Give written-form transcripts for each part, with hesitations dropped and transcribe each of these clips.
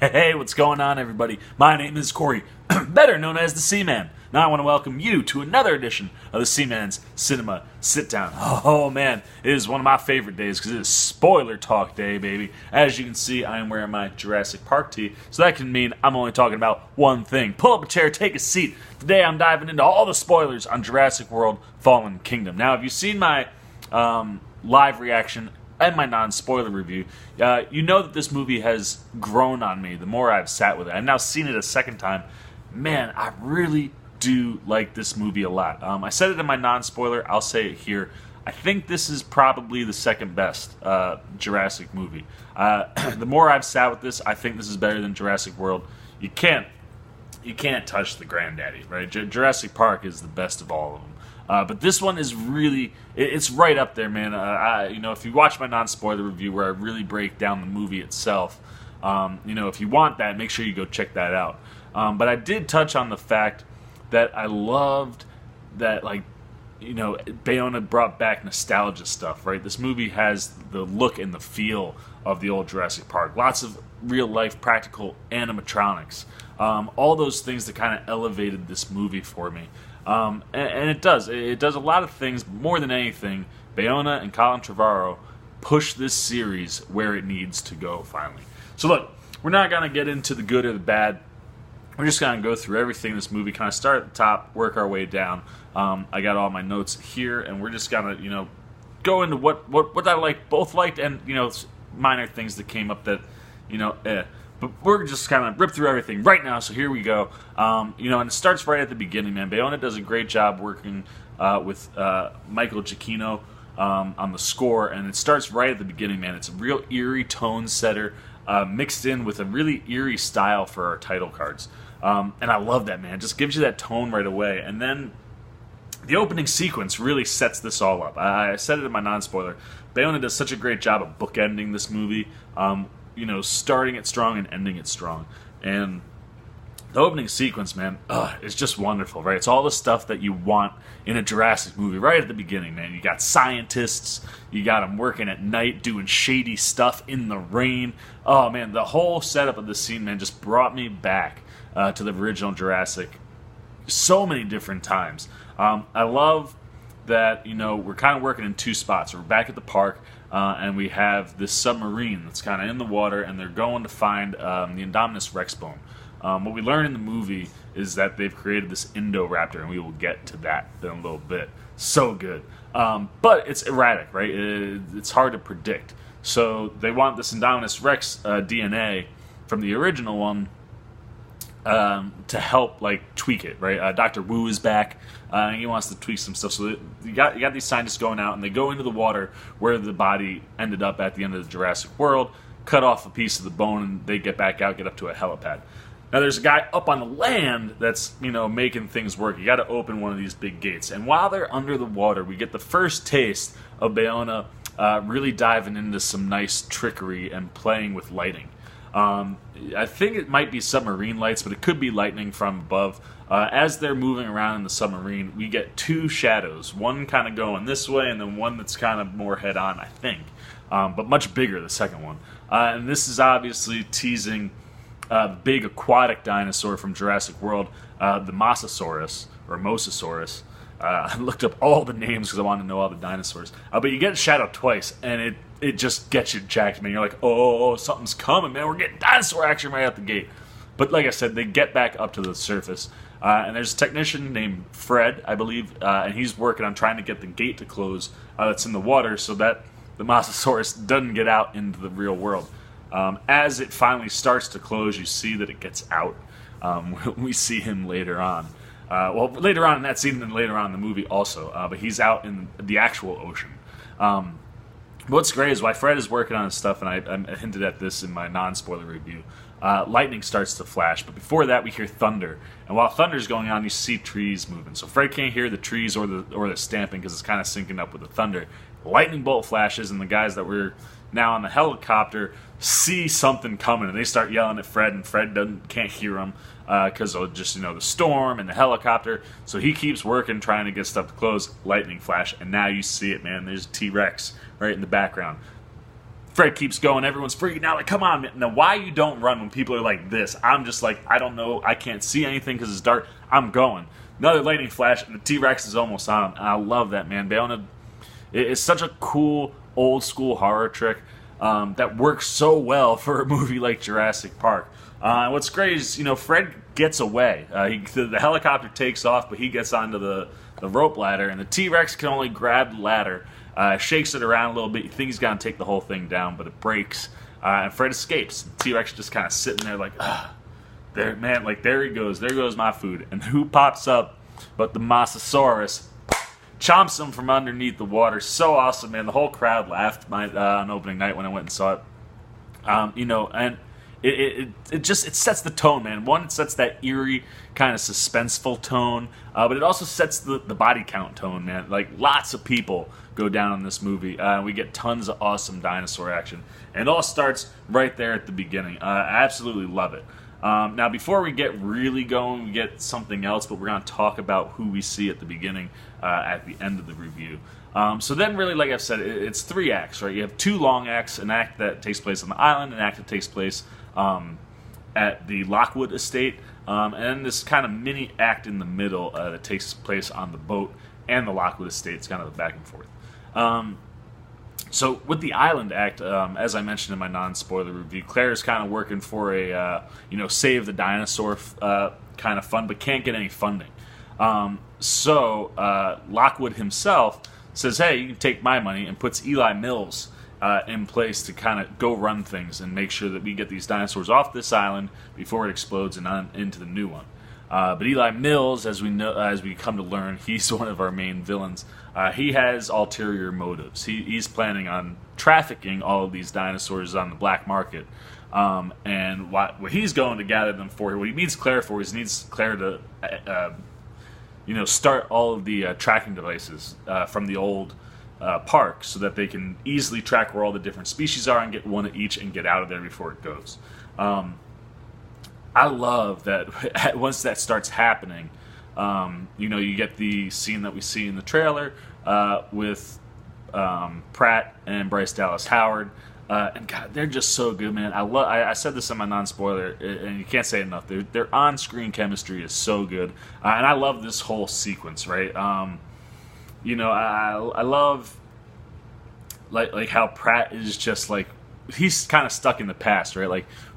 Hey, what's going on, everybody? My name is Corey, better known as the Seaman. Now I want to welcome you to another edition of the Seaman's Cinema Sit-Down. Oh man, it is one of my favorite days because it is spoiler talk day, baby. As you can see, I am wearing my Jurassic Park tee, so that can mean I'm only talking about one thing. Pull up a chair, take a seat. Today I'm diving into all the spoilers on Jurassic World Fallen Kingdom. Now, if you've seen my live reaction and my non-spoiler review, you know that this movie has grown on me the more I've sat with it. I've now seen it a second time. Man, I really do like this movie a lot. I said it in my non-spoiler, I'll say it here. I think this is probably the second best Jurassic movie. The more I've sat with this, I think this is better than Jurassic World. You can't touch the granddaddy, right? Jurassic Park is the best of all of them. But this one is really, it's right up there, man. If you watch my non-spoiler review where I really break down the movie itself, if you want that, make sure you go check that out. But I did touch on the fact that I loved that, Bayona brought back nostalgia stuff, right? This movie has the look and the feel of the old Jurassic Park. Lots of real-life practical animatronics. All those things that kind of elevated this movie for me. And it does. It does a lot of things. More than anything, Bayona and Colin Trevorrow push this series where it needs to go, finally. So look, we're not going to get into the good or the bad. We're just going to go through everything in this movie, kind of start at the top, work our way down. I got all my notes here, and we're just going to, go into what I both liked, and, minor things that came up that, But we're just kind of rip through everything right now, so here we go. And it starts right at the beginning, man. Bayona does a great job working with Michael Giacchino on the score, and it starts right at the beginning, man. It's a real eerie tone setter mixed in with a really eerie style for our title cards. And I love that, man. It just gives you that tone right away. And then the opening sequence really sets this all up. I said it in my non-spoiler. Bayona does such a great job of bookending this movie. Starting it strong and ending it strong. And the opening sequence, man, is just wonderful, right? It's all the stuff that you want in a Jurassic movie right at the beginning, man. You got scientists, you got them working at night, doing shady stuff in the rain. Oh, man, the whole setup of this scene, man, just brought me back to the original Jurassic so many different times. I love that, we're kind of working in two spots. We're back at the park, and we have this submarine that's kind of in the water, and they're going to find the Indominus Rex bone. What we learn in the movie is that they've created this Indoraptor, and we will get to that in a little bit. So good. But it's erratic, right? It's hard to predict. So they want this Indominus Rex DNA from the original one to help tweak it, right? Dr. Wu is back. He wants to tweak some stuff. So you got these scientists going out, and they go into the water where the body ended up at the end of the Jurassic World, cut off a piece of the bone, and they get back out, get up to a helipad. Now there's a guy up on the land that's making things work. You got to open one of these big gates, and while they're under the water, we get the first taste of Bayona really diving into some nice trickery and playing with lighting. I think it might be submarine lights, but it could be lightning from above. As they're moving around in the submarine, we get two shadows, one kind of going this way and then one that's kind of more head-on, I think, but much bigger, the second one. And this is obviously teasing the big aquatic dinosaur from Jurassic World, the Mosasaurus, or Mosasaurus. I looked up all the names because I wanted to know all the dinosaurs. But you get shadow twice, and it just gets you jacked, man. You're like, oh, something's coming, man. We're getting dinosaur action right out the gate. But like I said, they get back up to the surface. And there's a technician named Fred, I believe, and he's working on trying to get the gate to close that's in the water so that the Mosasaurus doesn't get out into the real world. As it finally starts to close, you see that it gets out. We see him later on. Later on in that scene and later on in the movie also. But he's out in the actual ocean. What's great is while Fred is working on his stuff, and I hinted at this in my non-spoiler review, lightning starts to flash. But before that, we hear thunder. And while thunder's going on, you see trees moving. So Fred can't hear the trees or the stamping because it's kind of syncing up with the thunder. Lightning bolt flashes, and the guys that were now on the helicopter see something coming, and they start yelling at Fred, and Fred can't hear them because of just the storm and the helicopter. So he keeps working, trying to get stuff to close. Lightning flash, and now you see it, man. There's a T-Rex right in the background. Fred keeps going. Everyone's freaking out. Like, come on, man. Now, why you don't run when people are like this? I'm just like, I don't know. I can't see anything because it's dark. I'm going. Another lightning flash, and the T-Rex is almost on him. And I love that, man. It's such a cool, old-school horror trick that works so well for a movie like Jurassic Park. What's great is, Fred gets away. The helicopter takes off, but he gets onto the rope ladder, and the T-Rex can only grab the ladder, shakes it around a little bit. You think he's going to take the whole thing down, but it breaks, and Fred escapes. The T-Rex just kind of sitting there like, there, man, like, there he goes. There goes my food. And who pops up but the Mosasaurus? Chomps him from underneath the water. So awesome, man. The whole crowd laughed on opening night when I went and saw it. And it sets the tone, man. One, it sets that eerie kind of suspenseful tone, but it also sets the body count tone, man. Like, lots of people go down in this movie. We get tons of awesome dinosaur action, and it all starts right there at the beginning. I absolutely love it. Now, before we get really going, we get something else, but we're going to talk about who we see at the beginning, at the end of the review. So then, really, like I've said, it's 3 acts, right? You have 2 long acts, an act that takes place on the island, an act that takes place at the Lockwood estate, and then this kind of mini act in the middle that takes place on the boat and the Lockwood estate. It's kind of the back and forth. So with the Island Act, as I mentioned in my non-spoiler review, Claire is kind of working for a save the dinosaur kind of fund, but can't get any funding. So Lockwood himself says, "Hey, you can take my money," and puts Eli Mills in place to kind of go run things and make sure that we get these dinosaurs off this island before it explodes and on into the new one. But Eli Mills, as we come to learn, he's one of our main villains. He has ulterior motives. He's planning on trafficking all of these dinosaurs on the black market. And what he's going to gather them for, what he needs Claire for, is he needs Claire to, start all of the tracking devices from the old park, so that they can easily track where all the different species are and get one of each and get out of there before it goes. I love that once that starts happening, you get the scene that we see in the trailer with Pratt and Bryce Dallas Howard, and God, they're just so good, man. I said this in my non-spoiler, and you can't say enough. Their on-screen chemistry is so good, and I love this whole sequence, right? I love like how Pratt is just like, he's kind of stuck in the past, right?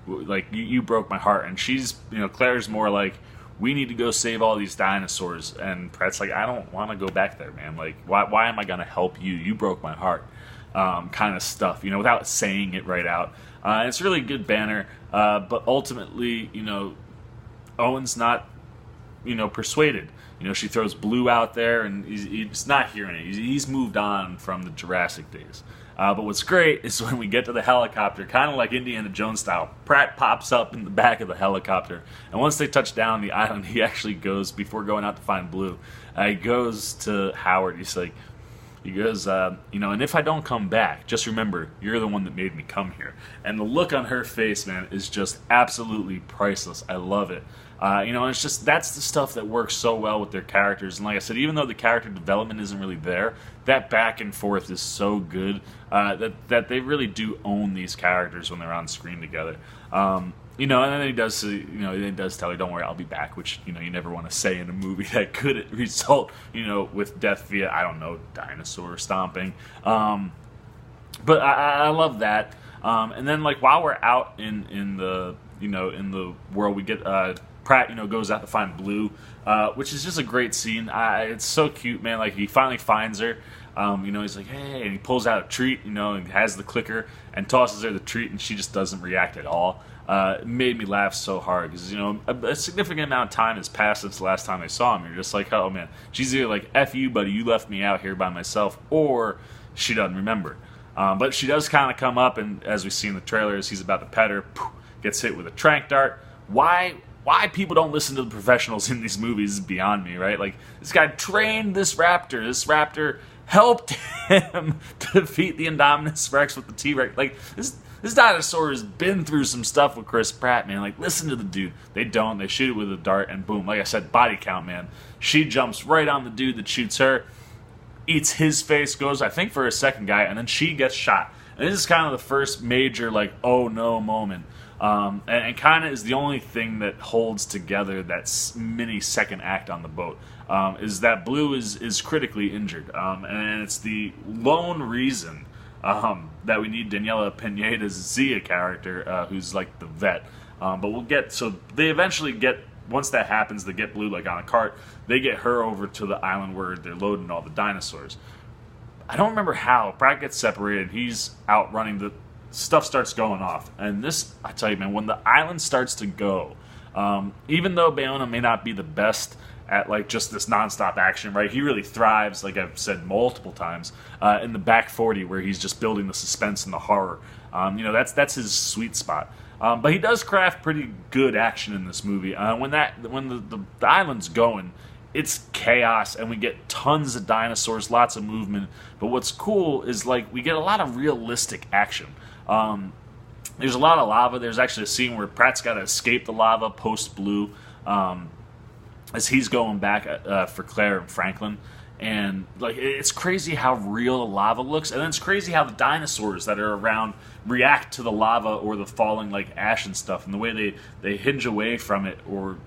Like you broke my heart, and she's, Claire's more like, we need to go save all these dinosaurs, and Pratt's like, I don't want to go back there, man. Like, why am I gonna help you? You broke my heart, kind of stuff, without saying it right out. It's really good banner, but ultimately, Owen's not, persuaded. She throws Blue out there, and he's not hearing it. He's moved on from the Jurassic days. But what's great is when we get to the helicopter, kind of like Indiana Jones style, Pratt pops up in the back of the helicopter. And once they touch down the island, he actually goes, before going out to find Blue, he goes to Howard. He goes, and if I don't come back, just remember, you're the one that made me come here. And the look on her face, man, is just absolutely priceless. I love it. It's just, that's the stuff that works so well with their characters. And like I said, even though the character development isn't really there, that back and forth is so good that they really do own these characters when they're on screen together. And then he does tell her, "Don't worry, I'll be back," which, you never want to say in a movie that could result, with death via, I don't know, dinosaur stomping. But I love that. And then, like, while we're out in the world, we get Pratt, goes out to find Blue, which is just a great scene. It's so cute, man. Like, he finally finds her. He's like, "Hey," and he pulls out a treat, and has the clicker and tosses her the treat, and she just doesn't react at all. It made me laugh so hard because, a significant amount of time has passed since the last time I saw him. You're just like, oh, man. She's either like, F you, buddy, you left me out here by myself, or she doesn't remember. But she does kind of come up, and as we see in the trailers, he's about to pet her, gets hit with a tranq dart. Why people don't listen to the professionals in these movies is beyond me, right? Like, this guy trained this raptor. This raptor helped him defeat the Indominus Rex with the T-Rex. Like, this dinosaur has been through some stuff with Chris Pratt, man. Like, listen to the dude. They don't. They shoot it with a dart, and boom. Like I said, body count, man. She jumps right on the dude that shoots her, eats his face, goes, I think, for a second guy, and then she gets shot. And this is kind of the first major, like, oh no moment. And kind of is the only thing that holds together that mini second act on the boat. Is that Blue is critically injured. And it's the lone reason that we need Daniela Pineda's Zia character, who's like the vet. But we'll get, so they eventually get, once that happens, they get Blue like on a cart. They get her over to the island where they're loading all the dinosaurs. I don't remember how. Pratt gets separated. He's out running. The stuff starts going off. And this, I tell you, man, when the island starts to go, even though Bayona may not be the best at like just this nonstop action, right? He really thrives, like I've said multiple times, in the back 40 where he's just building the suspense and the horror. That's his sweet spot. But he does craft pretty good action in this movie. When the island's going, it's chaos, and we get tons of dinosaurs, lots of movement. But what's cool is like we get a lot of realistic action. There's a lot of lava. There's actually a scene where Pratt's got to escape the lava post Blue, as he's going back for Claire and Franklin. And like it's crazy how real the lava looks, and then it's crazy how the dinosaurs that are around react to the lava or the falling like ash and stuff, and the way they hinge away from it or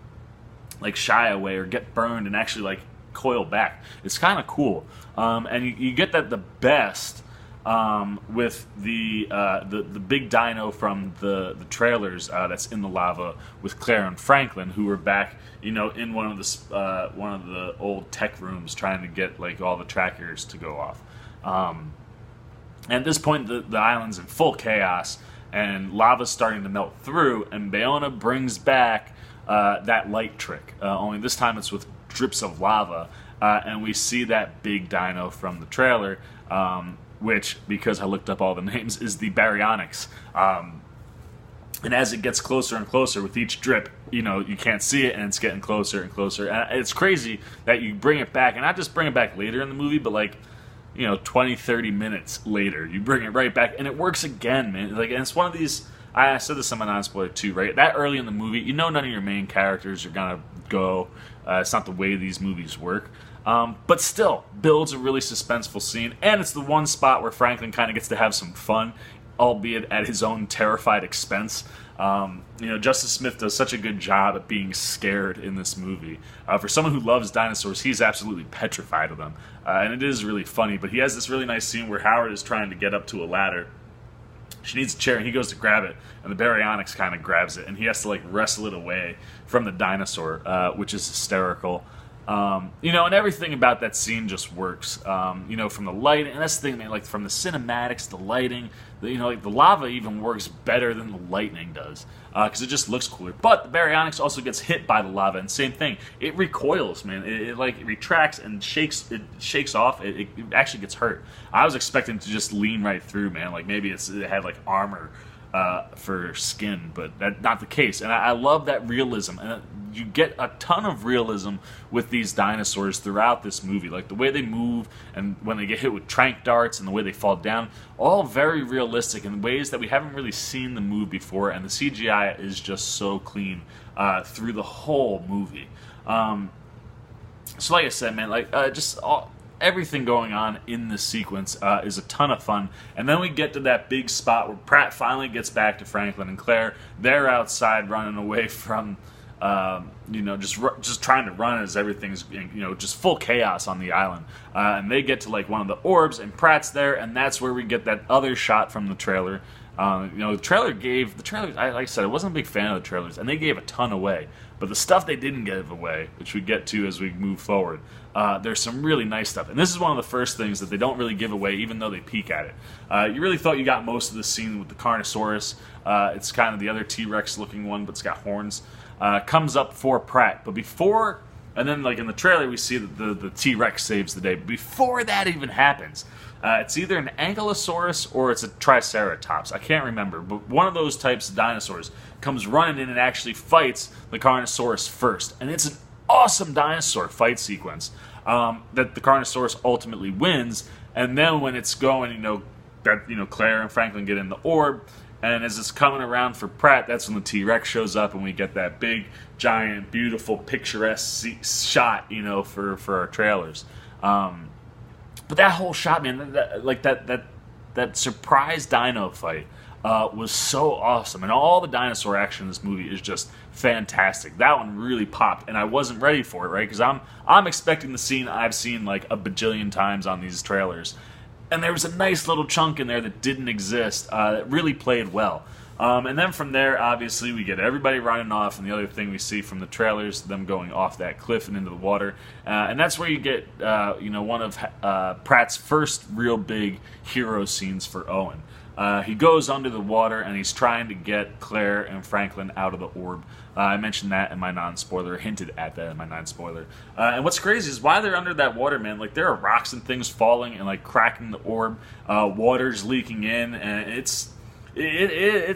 like shy away or get burned and actually like coil back. It's kind of cool, and you get that the best with the big dino from the trailers that's in the lava with Claire and Franklin, who were back, in one of the old tech rooms trying to get like all the trackers to go off. At this point, the island's in full chaos, and lava's starting to melt through, and Bayona brings back that light trick. Only this time it's with drips of lava, and we see that big dino from the trailer, which, because I looked up all the names, is the Baryonyx. And as it gets closer and closer with each drip, you can't see it, and it's getting closer and closer. And it's crazy that you bring it back, and not just bring it back later in the movie, but like, 20, 30 minutes later, you bring it right back, and it works again, man. Like, and it's one of these, I said this on my non-spoiler too, right? That early in the movie, none of your main characters are gonna go. It's not the way these movies work. But still, builds a really suspenseful scene, and it's the one spot where Franklin kind of gets to have some fun, albeit at his own terrified expense. Justice Smith does such a good job at being scared in this movie. For someone who loves dinosaurs, he's absolutely petrified of them, and it is really funny. But he has this really nice scene where Howard is trying to get up to a ladder. She needs a chair, and he goes to grab it, and the Baryonyx kind of grabs it, and he has to like wrestle it away from the dinosaur, which is hysterical. And everything about that scene just works. From the lighting, and that's the thing, man. Like from the cinematics, the lighting, like the lava even works better than the lightning does, because it just looks cooler. But the Baryonyx also gets hit by the lava, and same thing. It recoils, man. It retracts and shakes. It shakes off. It actually gets hurt. I was expecting to just lean right through, man. Like maybe it had like armor for skin, but that's not the case. And I love that realism, and you get a ton of realism with these dinosaurs throughout this movie, like the way they move and when they get hit with tranq darts and the way they fall down, all very realistic in ways that we haven't really seen them move before, and the CGI is just so clean through the whole movie. So like I said, man, everything going on in this sequence is a ton of fun. And then we get to that big spot where Pratt finally gets back to Franklin and Claire. They're outside running away from, just trying to run as everything's, just full chaos on the island. And they get to like one of the orbs, and Pratt's there, and that's where we get that other shot from the trailer. The trailer, like I said, I wasn't a big fan of the trailers, and they gave a ton away. But the stuff they didn't give away, which we get to as we move forward, there's some really nice stuff. And this is one of the first things that they don't really give away, even though they peek at it. You really thought you got most of the scene with the Carnosaurus. It's kind of the other T-Rex looking one, but it's got horns. Comes up for Pratt. But before, and then like in the trailer, we see that the T-Rex saves the day. But before that even happens, it's either an Ankylosaurus or it's a Triceratops. I can't remember, but one of those types of dinosaurs comes running in and actually fights the Carnosaurus first. And it's an awesome dinosaur fight sequence that the Carnosaurus ultimately wins. And then when it's going, Claire and Franklin get in the orb, and as it's coming around for Pratt, that's when the T-Rex shows up, and we get that big, giant, beautiful, picturesque shot, for our trailers. But that whole shot, man, that that surprise dino fight was so awesome, and all the dinosaur action in this movie is just fantastic. That one really popped, and I wasn't ready for it, right? Because I'm expecting the scene I've seen like a bajillion times on these trailers, and there was a nice little chunk in there that didn't exist that really played well. And then from there, obviously, we get everybody running off, and the other thing we see from the trailers, them going off that cliff and into the water. And that's where you get, one of Pratt's first real big hero scenes for Owen. He goes under the water, and he's trying to get Claire and Franklin out of the orb. I mentioned that in my non-spoiler, hinted at that in my non-spoiler. And what's crazy is while they're under that water, man, like there are rocks and things falling and like cracking the orb. Water's leaking in, and it's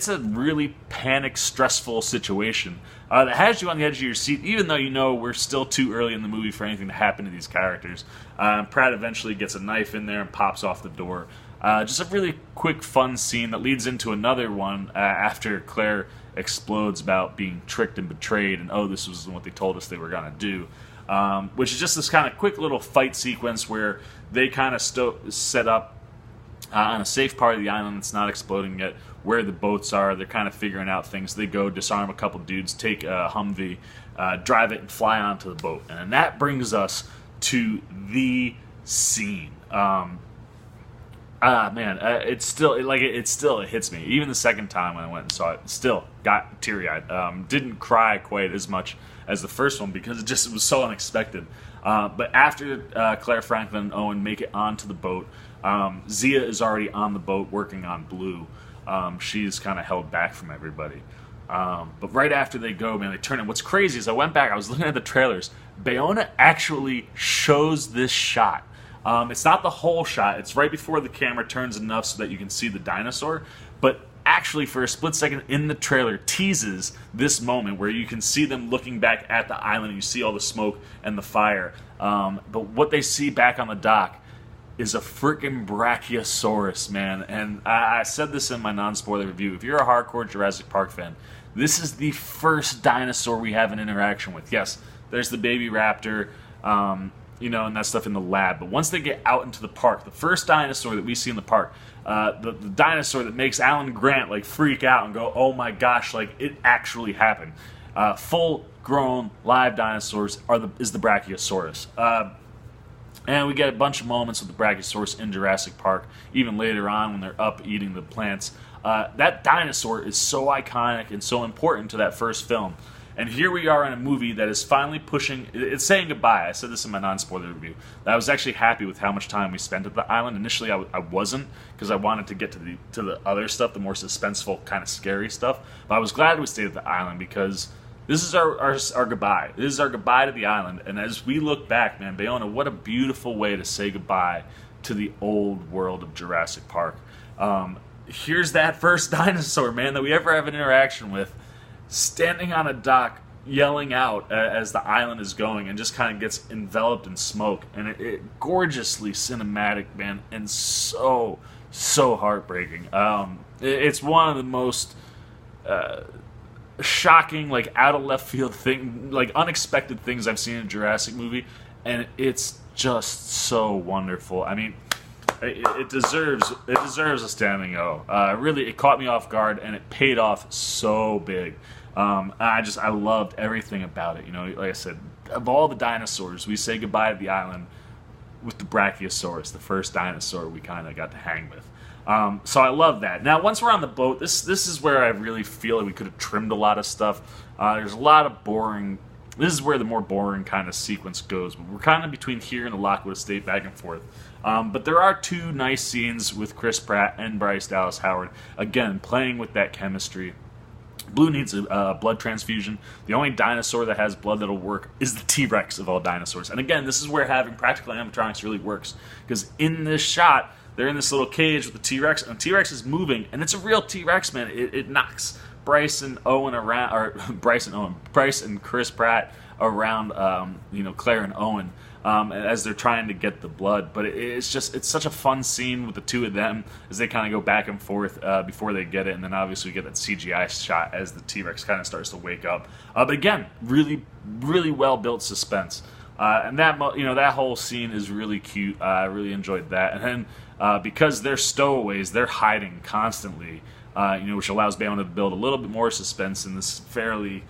a really panic, stressful situation that has you on the edge of your seat, even though you know we're still too early in the movie for anything to happen to these characters. Pratt eventually gets a knife in there and pops off the door. Just a really quick, fun scene that leads into another one after Claire explodes about being tricked and betrayed, and this was what they told us they were going to do. Which is just this kind of quick little fight sequence where they kind of set up on a safe part of the island that's not exploding yet, where the boats are. They're kind of figuring out things. They go disarm a couple dudes, take a Humvee, drive it, and fly onto the boat. And that brings us to the scene. It still hits me. Even the second time when I went and saw it, still got teary-eyed. Didn't cry quite as much as the first one because it was so unexpected. But after Claire, Franklin, and Owen make it onto the boat, Zia is already on the boat working on Blue. She's kind of held back from everybody. But right after they go, man, they turn in. What's crazy is I went back, I was looking at the trailers. Bayona actually shows this shot. It's not the whole shot. It's right before the camera turns enough so that you can see the dinosaur. But actually, for a split second in the trailer, teases this moment where you can see them looking back at the island. And you see all the smoke and the fire. But what they see back on the dock is a freaking Brachiosaurus, man. And I said this in my non-spoiler review. If you're a hardcore Jurassic Park fan, this is the first dinosaur we have an interaction with. Yes, there's the baby raptor, and that stuff in the lab. But once they get out into the park, the first dinosaur that we see in the park, the dinosaur that makes Alan Grant like freak out and go, "Oh my gosh!" Like it actually happened. Full-grown live dinosaurs is the Brachiosaurus. And we get a bunch of moments with the Brachiosaurus in Jurassic Park, even later on when they're up eating the plants. That dinosaur is so iconic and so important to that first film. And here we are in a movie that is finally it's saying goodbye. I said this in my non-spoiler review. I was actually happy with how much time we spent at the island. Initially, I wasn't, because I wanted to get to the other stuff, the more suspenseful, kind of scary stuff. But I was glad we stayed at the island because this is our goodbye. This is our goodbye to the island. And as we look back, man, Bayona, what a beautiful way to say goodbye to the old world of Jurassic Park. Here's that first dinosaur, man, that we ever have an interaction with, standing on a dock, yelling out as the island is going, and just kind of gets enveloped in smoke. And it gorgeously cinematic, man, and so heartbreaking. It's one of the most shocking, like out of left field thing, like unexpected things I've seen in a Jurassic movie, and it's just so wonderful. I mean, it deserves a standing O. Really, it caught me off guard, and it paid off so big. I loved everything about it. Like I said, of all the dinosaurs, we say goodbye to the island with the Brachiosaurus, the first dinosaur we kind of got to hang with. So I love that. Now, once we're on the boat, this is where I really feel like we could have trimmed a lot of stuff. There's a lot of boring. This is where the more boring kind of sequence goes. But we're kind of between here and the Lockwood Estate, back and forth. But there are two nice scenes with Chris Pratt and Bryce Dallas Howard, again, playing with that chemistry. Blue needs a blood transfusion. The only dinosaur that has blood that'll work is the T-Rex of all dinosaurs. And again, this is where having practical animatronics really works. Because in this shot, they're in this little cage with the T-Rex, and the T-Rex is moving, and it's a real T-Rex, man. It knocks Bryce and Chris Pratt around, Claire and Owen, as they're trying to get the blood. But it's such a fun scene with the two of them as they kind of go back and forth before they get it, and then obviously we get that CGI shot as the T-Rex kind of starts to wake up. But again, really, really well built suspense. And that whole scene is really cute. I really enjoyed that. And then because they're stowaways, they're hiding constantly, which allows Bayona to build a little bit more suspense in this fairly,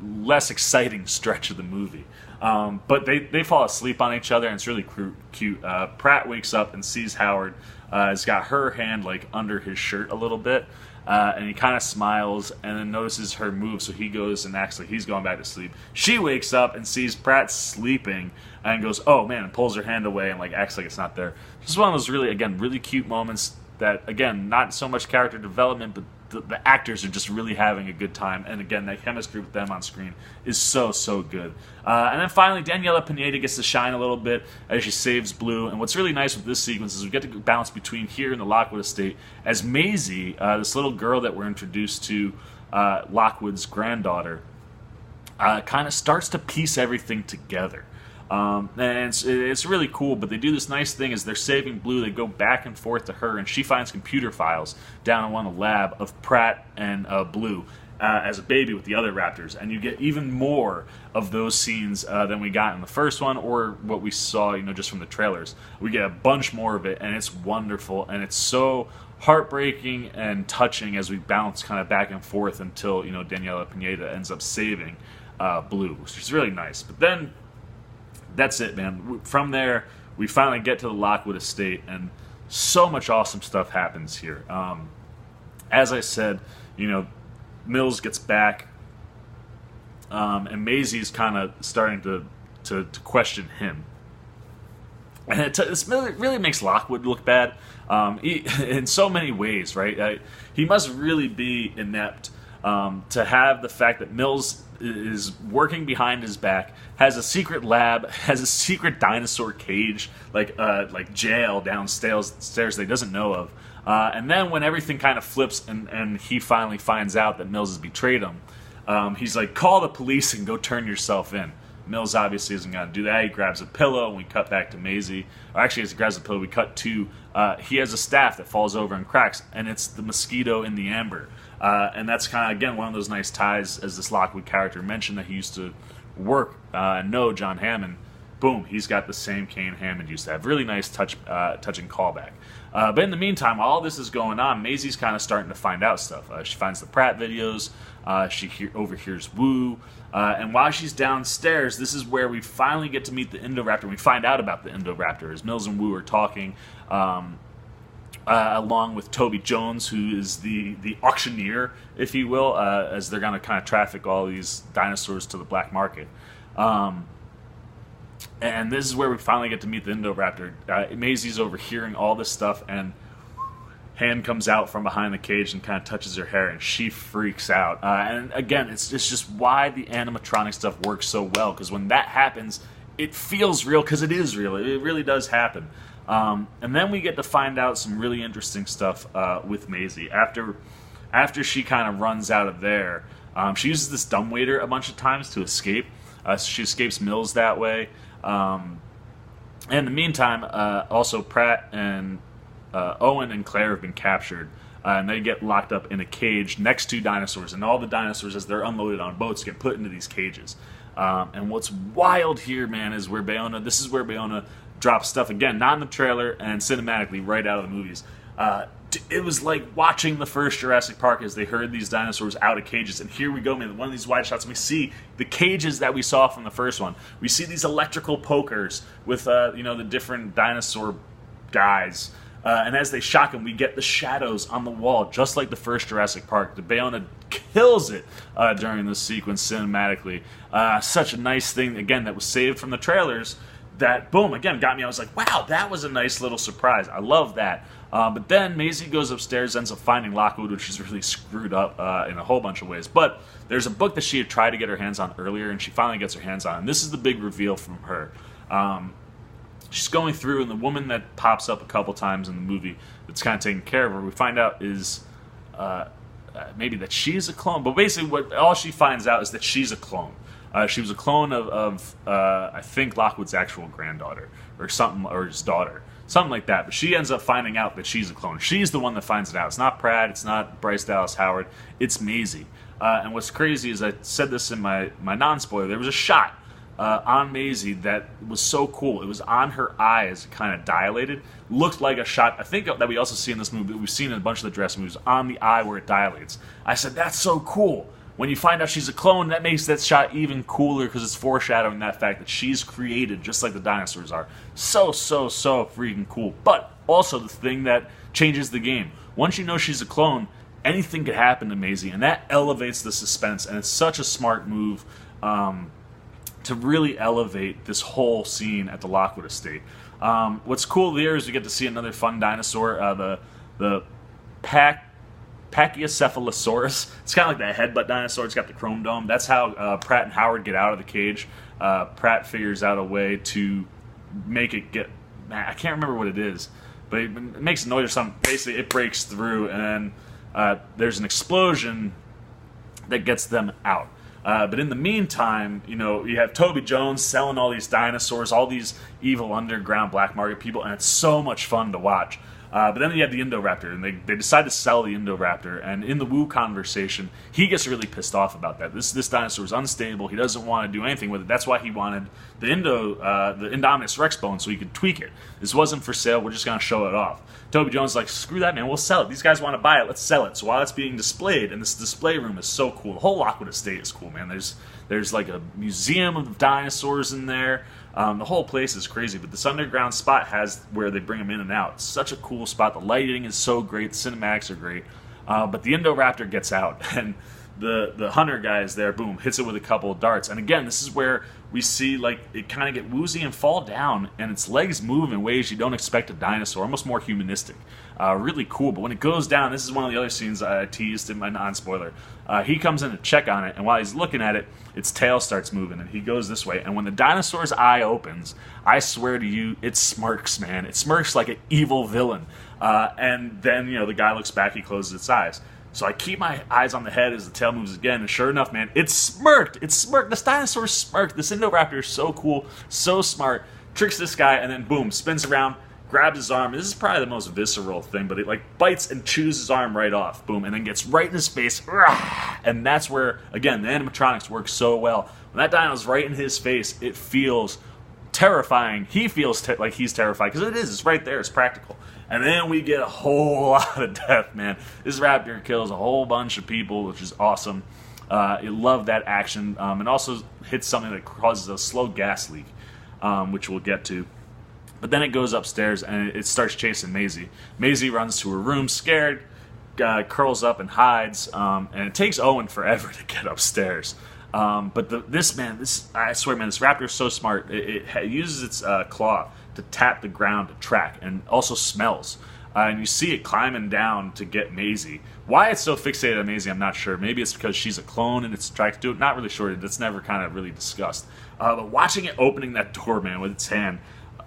less exciting stretch of the movie. But they fall asleep on each other, and it's really cute. Pratt wakes up and sees Howard has got her hand like under his shirt a little bit, and he kind of smiles and then notices her move, so he goes and acts like he's going back to sleep. She wakes up and sees Pratt sleeping and goes, "Oh man," and pulls her hand away and like acts like it's not there. Just one of those really cute moments that, again, not so much character development, but the actors are just really having a good time, and again, that chemistry with them on screen is so good. And then finally, Daniela Pineda gets to shine a little bit as she saves Blue. And what's really nice with this sequence is we get to bounce between here and the Lockwood estate as Maisie, this little girl that we're introduced to, Lockwood's granddaughter, kind of starts to piece everything together. And it's really cool, but they do this nice thing as they're saving Blue. They go back and forth to her, and she finds computer files down in one of the lab of Pratt and Blue as a baby with the other raptors, and you get even more of those scenes than we got in the first one or what we saw, just from the trailers. We get a bunch more of it, and it's wonderful, and it's so heartbreaking and touching as we bounce kind of back and forth until Daniela Pineda ends up saving Blue, which is really nice. But then that's it, man. From there, we finally get to the Lockwood estate, and so much awesome stuff happens here. As I said, Mills gets back, and Maisie's kind of starting to question him. And this really makes Lockwood look bad in so many ways, right? He must really be inept to have the fact that Mills is working behind his back, has a secret lab, has a secret dinosaur cage, like jail downstairs that he doesn't know of. And then when everything kind of flips and he finally finds out that Mills has betrayed him, he's like, "Call the police and go turn yourself in." Mills obviously isn't going to do that. He grabs a pillow, and we cut back to Maisie. Or actually, as he grabs a pillow, we cut to he has a staff that falls over and cracks, and it's the mosquito in the amber. And that's kind of, again, one of those nice ties, as this Lockwood character mentioned that he used to work and know John Hammond. Boom, he's got the same cane Hammond used to have. Really nice touching callback. But in the meantime, while all this is going on, Maisie's kind of starting to find out stuff. She finds the Pratt videos. She overhears Wu. And while she's downstairs, this is where we finally get to meet the Indoraptor. We find out about the Indoraptor as Mills and Wu are talking, along with Toby Jones, who is the auctioneer, if you will, as they're going to kind of traffic all these dinosaurs to the black market. And this is where we finally get to meet the Indoraptor. Maisie's overhearing all this stuff, and hand comes out from behind the cage and kind of touches her hair, and she freaks out. And again, it's just why the animatronic stuff works so well, because when that happens, it feels real, because it is real. It really does happen. And then we get to find out some really interesting stuff with Maisie. After she kind of runs out of there, she uses this dumbwaiter a bunch of times to escape. So she escapes Mills that way. In the meantime, also Pratt and Owen and Claire have been captured, and they get locked up in a cage next to dinosaurs, and all the dinosaurs, as they're unloaded on boats, get put into these cages. And what's wild here, man, is where Bayona drops stuff, again, not in the trailer, and cinematically right out of the movies. It was like watching the first Jurassic Park as they herd these dinosaurs out of cages. And here we go, man, one of these wide shots, and we see the cages that we saw from the first one. We see these electrical pokers with, the different dinosaur guys. And as they shock them, we get the shadows on the wall, just like the first Jurassic Park. The Bayona kills it during this sequence cinematically. Such a nice thing, again, that was saved from the trailers. That, boom, again, got me. I was like, wow, that was a nice little surprise. I love that. But then Maisie goes upstairs, ends up finding Lockwood, which is really screwed up in a whole bunch of ways. But there's a book that she had tried to get her hands on earlier, and she finally gets her hands on. And this is the big reveal from her. She's going through, and the woman that pops up a couple times in the movie that's kind of taking care of her, we find out is maybe that she's a clone. But basically, all she finds out is that she's a clone. She was a clone of I think, Lockwood's actual granddaughter, or something, or his daughter. Something like that. But she ends up finding out that she's a clone. She's the one that finds it out. It's not Pratt. It's not Bryce Dallas Howard. It's Maisie. And what's crazy is, I said this in my non-spoiler, there was a shot on Maisie that was so cool. It was on her eye as it kind of dilated. Looked like a shot, I think, that we also see in this movie, that we've seen in a bunch of the Jurassic movies, on the eye where it dilates. I said, that's so cool. When you find out she's a clone, that makes that shot even cooler because it's foreshadowing that fact that she's created just like the dinosaurs are. So freaking cool. But also the thing that changes the game. Once you know she's a clone, anything could happen to Maisie, and that elevates the suspense, and it's such a smart move to really elevate this whole scene at the Lockwood estate. What's cool there is we get to see another fun dinosaur, the Pachycephalosaurus. It's kind of like that headbutt dinosaur. It's got the chrome dome. That's how Pratt and Howard get out of the cage. Pratt figures out a way to make it get... I can't remember what it is, but it makes a noise or something. Basically, it breaks through, and then there's an explosion that gets them out. But in the meantime, you have Toby Jones selling all these dinosaurs, all these evil underground black market people, and it's so much fun to watch. But then you have the Indoraptor, and they decide to sell the Indoraptor, and in the Wu conversation, he gets really pissed off about that. This dinosaur is unstable. He doesn't want to do anything with it. That's why he wanted the Indominus Rex bone, so he could tweak it. This wasn't for sale. We're just going to show it off. Toby Jones is like, screw that, man. We'll sell it. These guys want to buy it. Let's sell it. So while it's being displayed, and this display room is so cool. The whole Lockwood estate is cool, man. There's like a museum of dinosaurs in there. The whole place is crazy, but this underground spot has where they bring them in and out. It's such a cool spot. The lighting is so great. The cinematics are great. But the Indoraptor gets out, and the hunter guy is there. Boom, hits it with a couple of darts. And again, this is where we see like it kind of get woozy and fall down, and its legs move in ways you don't expect a dinosaur, almost more humanistic. Really cool. But when it goes down, this is one of the other scenes I teased in my non-spoiler. He comes in to check on it, and while he's looking at it, its tail starts moving, and he goes this way. And when the dinosaur's eye opens, I swear to you, it smirks, man. It smirks like an evil villain. And then, the guy looks back, he closes its eyes. So I keep my eyes on the head as the tail moves again, and sure enough, man, it smirked. It smirked. This dinosaur smirked. This Indoraptor is so cool, so smart. Tricks this guy, and then boom, spins around, grabs his arm. This is probably the most visceral thing, but it like bites and chews his arm right off. Boom, and then gets right in his face. And that's where, again, the animatronics work so well. When that dino's right in his face, it feels terrifying. He feels like he's terrified, because it is. It's right there. It's practical. And then we get a whole lot of death, man. This raptor kills a whole bunch of people, which is awesome. You love that action. And also hits something that causes a slow gas leak, which we'll get to. But then it goes upstairs, and it starts chasing Maisie. Maisie runs to her room, scared, curls up and hides. And it takes Owen forever to get upstairs. But this I swear, man, this raptor is so smart. It uses its claw to tap the ground to track, and also smells. And you see it climbing down to get Maisie. Why it's so fixated on Maisie, I'm not sure. Maybe it's because she's a clone and it's attracted to it. Not really sure. That's never kind of really discussed. But watching it opening that door, man, with its hand,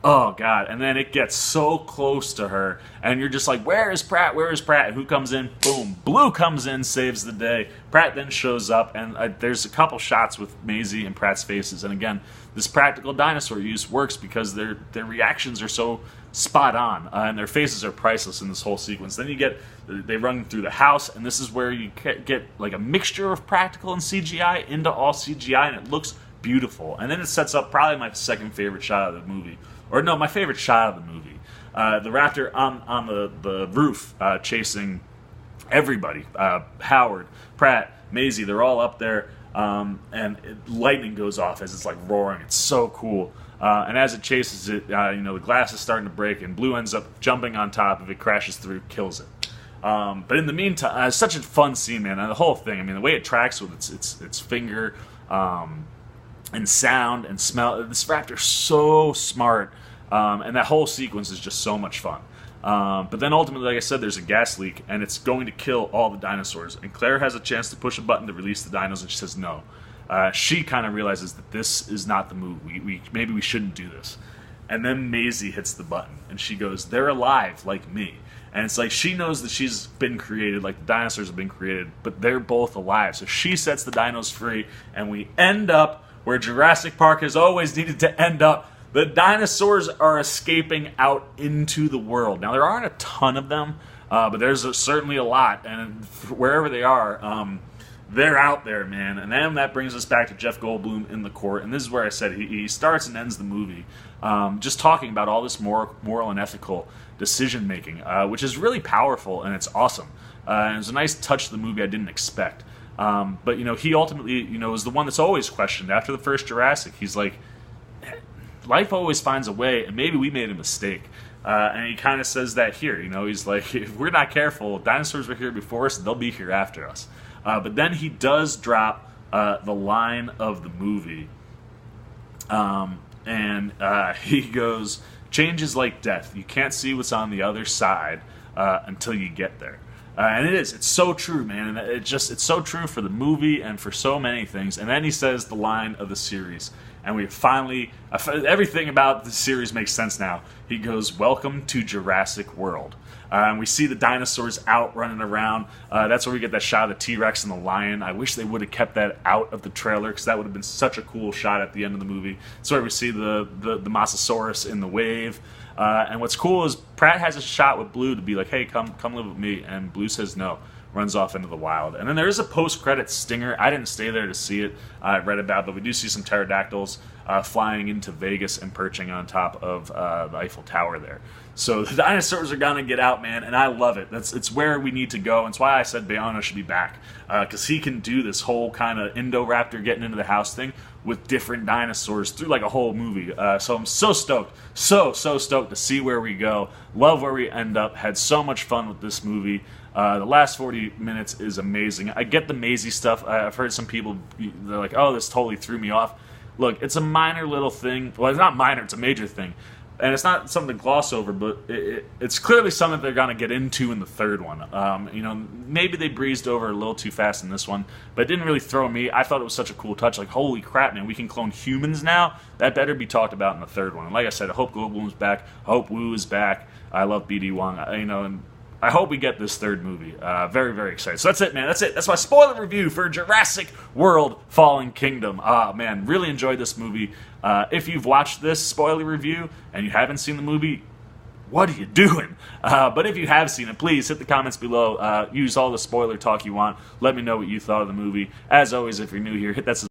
oh, God. And then it gets so close to her, and you're just like, where is Pratt? Where is Pratt? And who comes in? Boom. Blue comes in, saves the day. Pratt then shows up, and there's a couple shots with Maisie and Pratt's faces. And again, this practical dinosaur use works because their reactions are so spot on, and their faces are priceless in this whole sequence. Then they run through the house, and this is where you get like a mixture of practical and CGI into all CGI, and it looks beautiful. And then it sets up probably my second favorite shot of the movie. Or no, my favorite shot of the movie. The raptor on the roof chasing everybody. Howard, Pratt, Maisie, they're all up there. And lightning goes off as it's like roaring. It's so cool. And as it chases it, the glass is starting to break, and Blue ends up jumping on top of it, crashes through, kills it. But in the meantime, it's such a fun scene, man. And the whole thing, I mean, the way it tracks with its finger, and sound and smell. This raptor's so smart, and that whole sequence is just so much fun. But then ultimately, like I said, there's a gas leak, and it's going to kill all the dinosaurs. And Claire has a chance to push a button to release the dinos, and she says no. She kind of realizes that this is not the move. Maybe we shouldn't do this. And then Maisie hits the button, and she goes, they're alive like me. And it's like she knows that she's been created, like the dinosaurs have been created, but they're both alive. So she sets the dinos free, and we end up where Jurassic Park has always needed to end up. The dinosaurs are escaping out into the world. Now, there aren't a ton of them, but there's certainly a lot. And wherever they are, they're out there, man. And then that brings us back to Jeff Goldblum in the court. And this is where I said he starts and ends the movie just talking about all this moral and ethical decision making, which is really powerful and it's awesome. And it was a nice touch to the movie I didn't expect. But, he ultimately, is the one that's always questioned. After the first Jurassic, he's like, life always finds a way, and maybe we made a mistake. And he kind of says that here. He's like, if we're not careful, dinosaurs were here before us, and they'll be here after us. But then he does drop the line of the movie. And he goes, change is like death. You can't see what's on the other side until you get there. And it's so true, man. And it's so true for the movie and for so many things. And then he says the line of the series. And we finally, everything about the series makes sense now. He goes, welcome to Jurassic World. And we see the dinosaurs out running around. That's where we get that shot of the T-Rex and the lion. I wish they would have kept that out of the trailer because that would have been such a cool shot at the end of the movie. That's where we see the Mosasaurus in the wave. And what's cool is Pratt has a shot with Blue to be like, hey, come live with me. And Blue says no, runs off into the wild. And then there is a post-credits stinger. I didn't stay there to see it. I read about it, but we do see some pterodactyls flying into Vegas and perching on top of the Eiffel Tower there. So the dinosaurs are going to get out, man, and I love it. It's where we need to go. And it's why I said Bayona should be back, because he can do this whole kind of Indoraptor getting into the house thing with different dinosaurs through like a whole movie. So I'm so stoked, so stoked to see where we go. Love where we end up. Had so much fun with this movie. The last 40 minutes is amazing. I get the Maisie stuff. I've heard some people, they're like, oh, this totally threw me off. Look, it's a minor little thing. Well, it's not minor, it's a major thing. And it's not something to gloss over, but it's clearly something they're going to get into in the third one. Maybe they breezed over a little too fast in this one, but it didn't really throw me. I thought it was such a cool touch. Like, holy crap, man, we can clone humans now? That better be talked about in the third one. And like I said, I hope Goldblum's back. I hope Wu is back. I love BD Wong. And I hope we get this third movie. Very, very excited. So that's it, man. That's it. That's my spoiler review for Jurassic World Fallen Kingdom. Man, really enjoyed this movie. If you've watched this spoiler review and you haven't seen the movie, what are you doing? But if you have seen it, please hit the comments below. Use all the spoiler talk you want. Let me know what you thought of the movie. As always, if you're new here, hit that subscribe